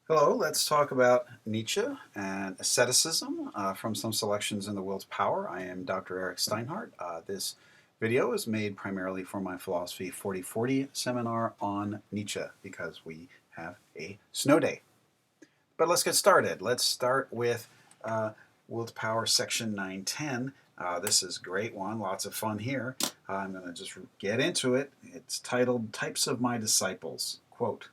Hello, let's talk about Nietzsche and asceticism from some selections in the Willpower. I am Dr. Eric Steinhardt. This video is made primarily for my Philosophy 4040 seminar on Nietzsche because we have a snow day. But let's get started. Let's start with Willpower section 910. This is a great one, lots of fun here. I'm going to just get into it. It's titled Types of My Disciples. Quote,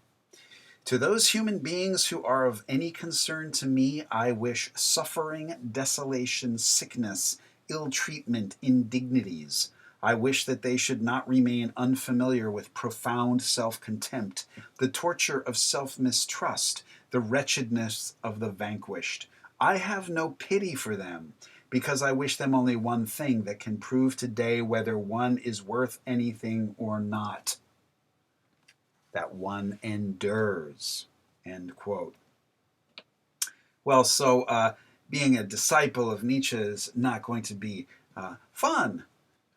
to those human beings who are of any concern to me, I wish suffering, desolation, sickness, ill treatment, indignities. I wish that they should not remain unfamiliar with profound self contempt, the torture of self mistrust, the wretchedness of the vanquished. I have no pity for them, because I wish them only one thing that can prove today whether one is worth anything or not, that one endures. End quote. Well, being a disciple of Nietzsche is not going to be fun.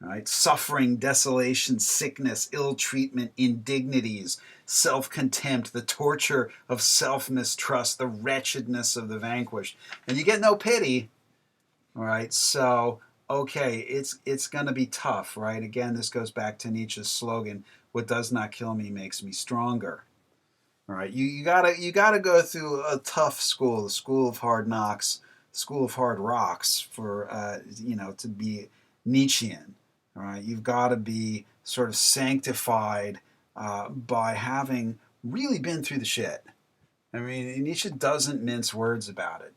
Right? Suffering, desolation, sickness, ill treatment, indignities, self contempt, the torture of self mistrust, the wretchedness of the vanquished. And you get no pity. All right. So, okay, it's going to be tough, right? Again, this goes back to Nietzsche's slogan, what does not kill me makes me stronger. All right, you gotta go through a tough school, the school of hard knocks, school of hard rocks, for to be Nietzschean. All right, you've got to be sort of sanctified by having really been through the shit. I mean, Nietzsche doesn't mince words about it.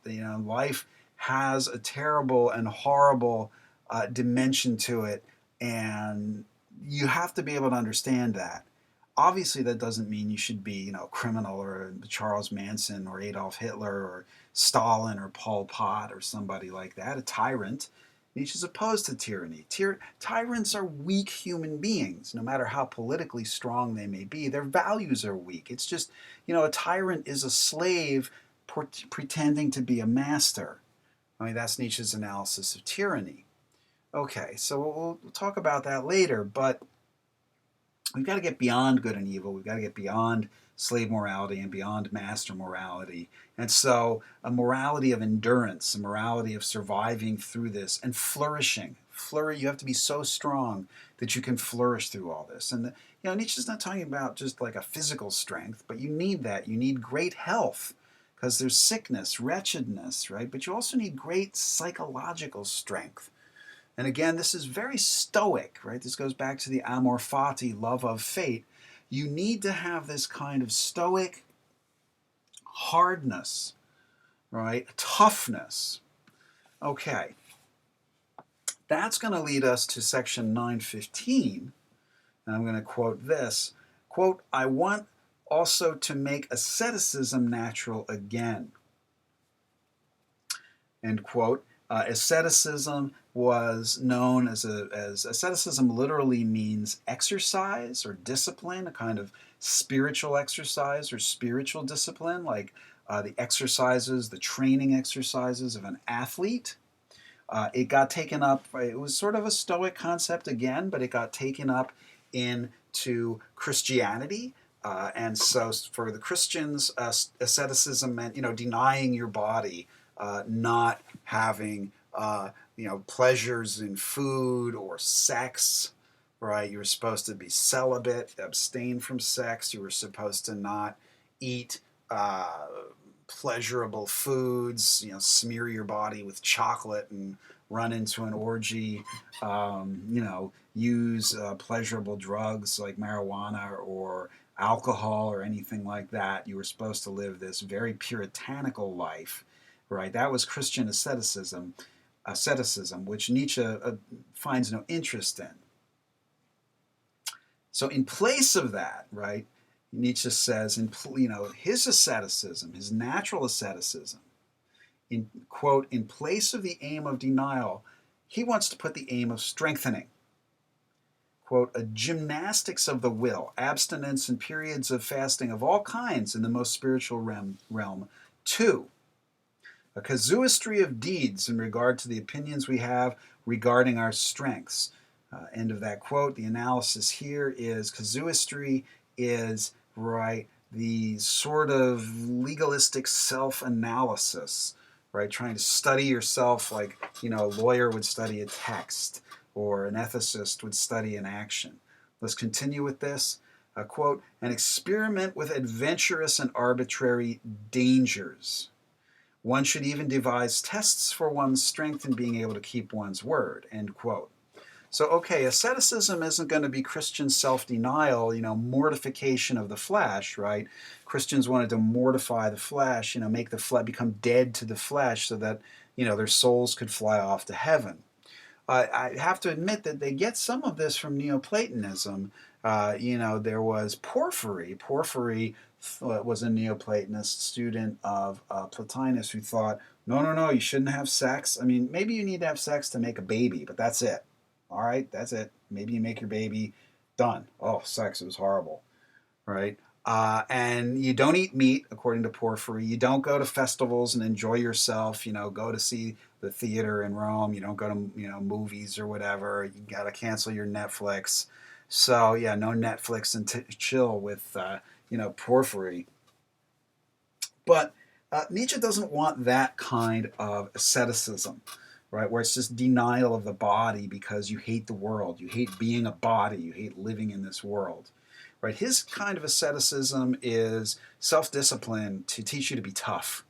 Life has a terrible and horrible dimension to it, and you have to be able to understand that. Obviously, that doesn't mean you should be, a criminal or Charles Manson or Adolf Hitler or Stalin or Pol Pot or somebody like that, a tyrant. Nietzsche's opposed to tyranny. Tyrants are weak human beings, no matter how politically strong they may be. Their values are weak. It's just, a tyrant is a slave pretending to be a master. I mean, that's Nietzsche's analysis of tyranny. Okay, so we'll talk about that later, but we've got to get beyond good and evil. We've got to get beyond slave morality and beyond master morality. And so a morality of endurance, a morality of surviving through this and flourishing. You have to be so strong that you can flourish through all this. And Nietzsche's not talking about just like a physical strength, but you need that. You need great health because there's sickness, wretchedness, right? But you also need great psychological strength. And again, this is very stoic, right? This goes back to the amor fati, love of fate. You need to have this kind of stoic hardness, right? Toughness. Okay. That's going to lead us to section 915. And I'm going to quote this. Quote, I want also to make asceticism natural again. End quote. Asceticism was known as asceticism literally means exercise or discipline, a kind of spiritual exercise or spiritual discipline, like the exercises, the training exercises of an athlete. It got taken up, it was sort of a Stoic concept again, but it got taken up into Christianity. And so for the Christians, asceticism meant, denying your body, not having, pleasures in food or sex, right? You were supposed to be celibate, abstain from sex. You were supposed to not eat pleasurable foods, smear your body with chocolate and run into an orgy, use pleasurable drugs like marijuana or alcohol or anything like that. You were supposed to live this very puritanical life, right? That was Christian asceticism, which Nietzsche finds no interest in. So in place of that, right, Nietzsche says, his asceticism, his natural asceticism, in place of the aim of denial, he wants to put the aim of strengthening. Quote, a gymnastics of the will, abstinence and periods of fasting of all kinds in the most spiritual realm. 2, a casuistry of deeds in regard to the opinions we have regarding our strengths. End of that quote. The analysis here is casuistry is, right, the sort of legalistic self-analysis, right? Trying to study yourself like, a lawyer would study a text or an ethicist would study an action. Let's continue with this. Quote, an experiment with adventurous and arbitrary dangers. One should even devise tests for one's strength in being able to keep one's word, end quote. So, okay, asceticism isn't going to be Christian self-denial, mortification of the flesh, right? Christians wanted to mortify the flesh, make the flesh become dead to the flesh so that, their souls could fly off to heaven. I have to admit that they get some of this from Neoplatonism. There was Porphyry. Porphyry was a Neoplatonist student of Plotinus who thought, no, no, no, you shouldn't have sex. I mean, maybe you need to have sex to make a baby, but that's it. All right, that's it. Maybe you make your baby, done. Oh, sex, it was horrible, right? And you don't eat meat, according to Porphyry. You don't go to festivals and enjoy yourself. Go to see the theater in Rome. You don't go to movies or whatever. You got to cancel your Netflix. So yeah, no Netflix and chill with Porphyry. But Nietzsche doesn't want that kind of asceticism, right? Where it's just denial of the body because you hate the world, you hate being a body, you hate living in this world. Right? His kind of asceticism is self-discipline to teach you to be tough,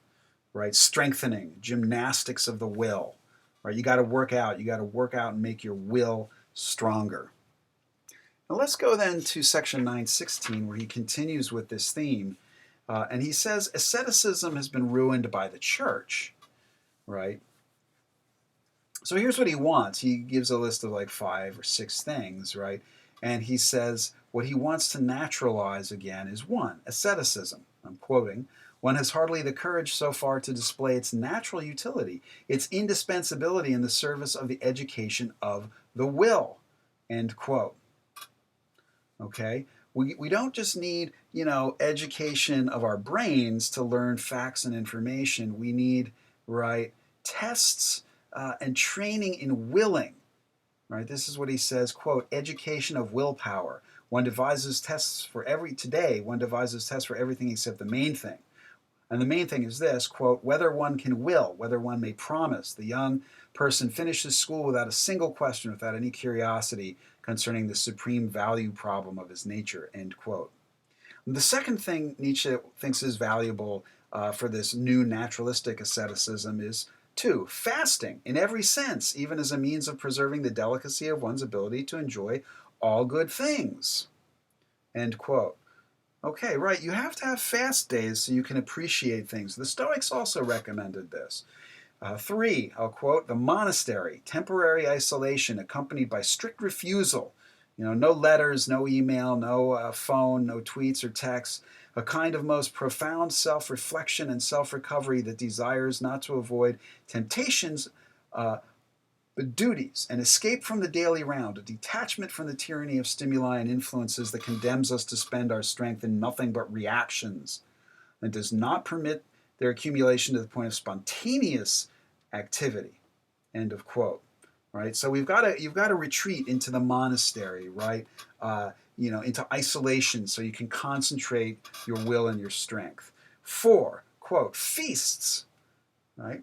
right? Strengthening, gymnastics of the will, right? You got to work out. You got to work out and make your will stronger. Now let's go then to section 916, where he continues with this theme. And he says, asceticism has been ruined by the church, right? So here's what he wants. He gives a list of like 5 or 6 things, right? And he says what he wants to naturalize again is 1, asceticism. I'm quoting, one has hardly the courage so far to display its natural utility, its indispensability in the service of the education of the will, end quote. Okay? We don't just need, education of our brains to learn facts and information. We need, right, tests and training in willing. Right? This is what he says, quote, education of willpower. One devises tests for one devises tests for everything except the main thing. And the main thing is this, quote, whether one can will, whether one may promise. The young person finishes school without a single question, without any curiosity concerning the supreme value problem of his nature, end quote. And the second thing Nietzsche thinks is valuable for this new naturalistic asceticism is 2, fasting in every sense, even as a means of preserving the delicacy of one's ability to enjoy all good things. End quote. Okay, right, you have to have fast days so you can appreciate things. The Stoics also recommended this. 3, I'll quote, the monastery, temporary isolation accompanied by strict refusal. No letters, no email, no phone, no tweets or texts. A kind of most profound self-reflection and self-recovery that desires not to avoid temptations, but duties, an escape from the daily round, a detachment from the tyranny of stimuli and influences that condemns us to spend our strength in nothing but reactions, and does not permit their accumulation to the point of spontaneous activity. End of quote. Right. So you've got to retreat into the monastery, right? Into isolation, so you can concentrate your will and your strength. 4, quote, feasts. Right.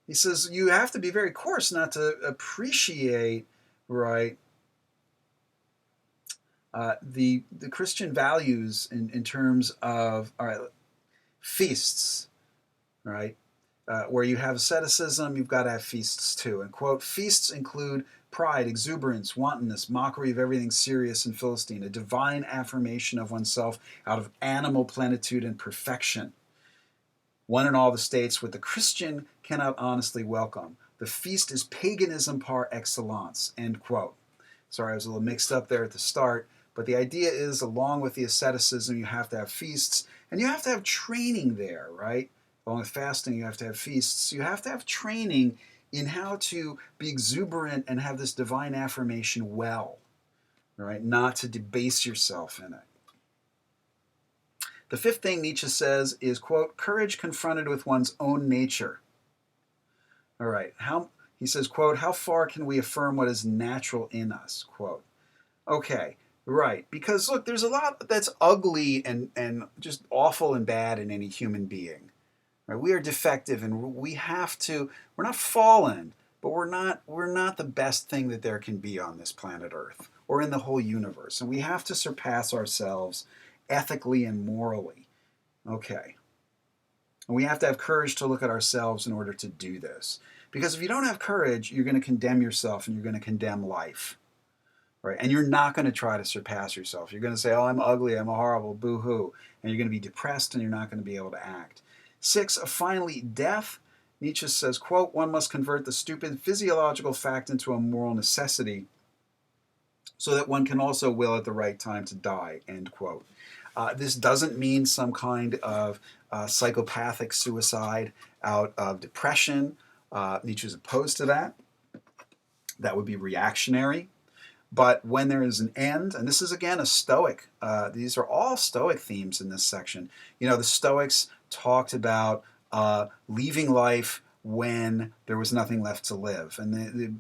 He says you have to be very coarse not to appreciate, right, the Christian values in terms of, all right, feasts, right? Where you have asceticism, you've got to have feasts too. And quote, feasts include pride, exuberance, wantonness, mockery of everything serious and Philistine, a divine affirmation of oneself out of animal plenitude and perfection. One in all the states what the Christian cannot honestly welcome. The feast is paganism par excellence, end quote. Sorry, I was a little mixed up there at the start, but the idea is along with the asceticism, you have to have feasts, and you have to have training there, right? Along with fasting, you have to have feasts. You have to have training in how to be exuberant and have this divine affirmation well, right? Not to debase yourself in it. The 5th thing Nietzsche says is, quote, courage confronted with one's own nature. All right, he says, quote, how far can we affirm what is natural in us, quote. Okay, Right, because look, there's a lot that's ugly and just awful and bad in any human being. Right? We are defective, and we have to. We're not fallen, but we're not the best thing that there can be on this planet Earth or in the whole universe, and we have to surpass ourselves ethically and morally. Okay, and we have to have courage to look at ourselves in order to do this. Because if you don't have courage, you're going to condemn yourself and you're going to condemn life. Right? And you're not going to try to surpass yourself. You're going to say, oh, I'm ugly, I'm horrible, boo hoo. And you're going to be depressed and you're not going to be able to act. 6, finally, death. Nietzsche says, quote, one must convert the stupid physiological fact into a moral necessity so that one can also will at the right time to die, end quote. This doesn't mean some kind of psychopathic suicide out of depression. Nietzsche is opposed to that. That would be reactionary. But when there is an end, and this is again a Stoic, these are all Stoic themes in this section. You know, the Stoics talked about leaving life when there was nothing left to live. And the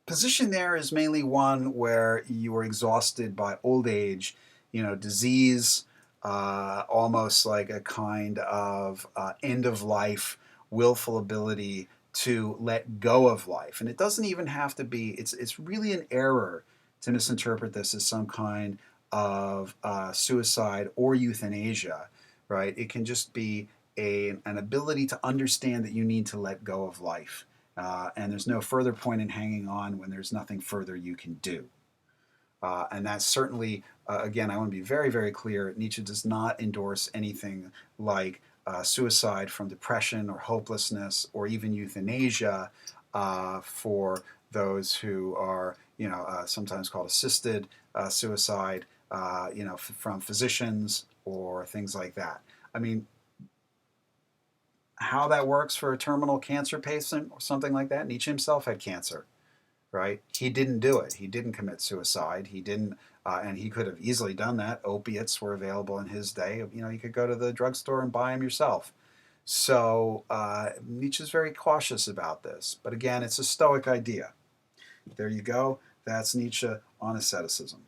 position there is mainly one where you are exhausted by old age, you know, disease, almost like a kind of end of life, willful ability to let go of life. And it doesn't even have to be, it's really an error to misinterpret this as some kind of suicide or euthanasia, right? It can just be an ability to understand that you need to let go of life. And there's no further point in hanging on when there's nothing further you can do. And that's certainly, again, I want to be very, very clear, Nietzsche does not endorse anything like suicide from depression or hopelessness or even euthanasia for those who are, you know, sometimes called assisted suicide, you know, from physicians or things like that. I mean, how that works for a terminal cancer patient or something like that, Nietzsche himself had cancer, right? He didn't do it. He didn't commit suicide. He didn't, and he could have easily done that. Opiates were available in his day. You know, you could go to the drugstore and buy them yourself. So Nietzsche's very cautious about this. But again, it's a Stoic idea. There you go. That's Nietzsche on asceticism.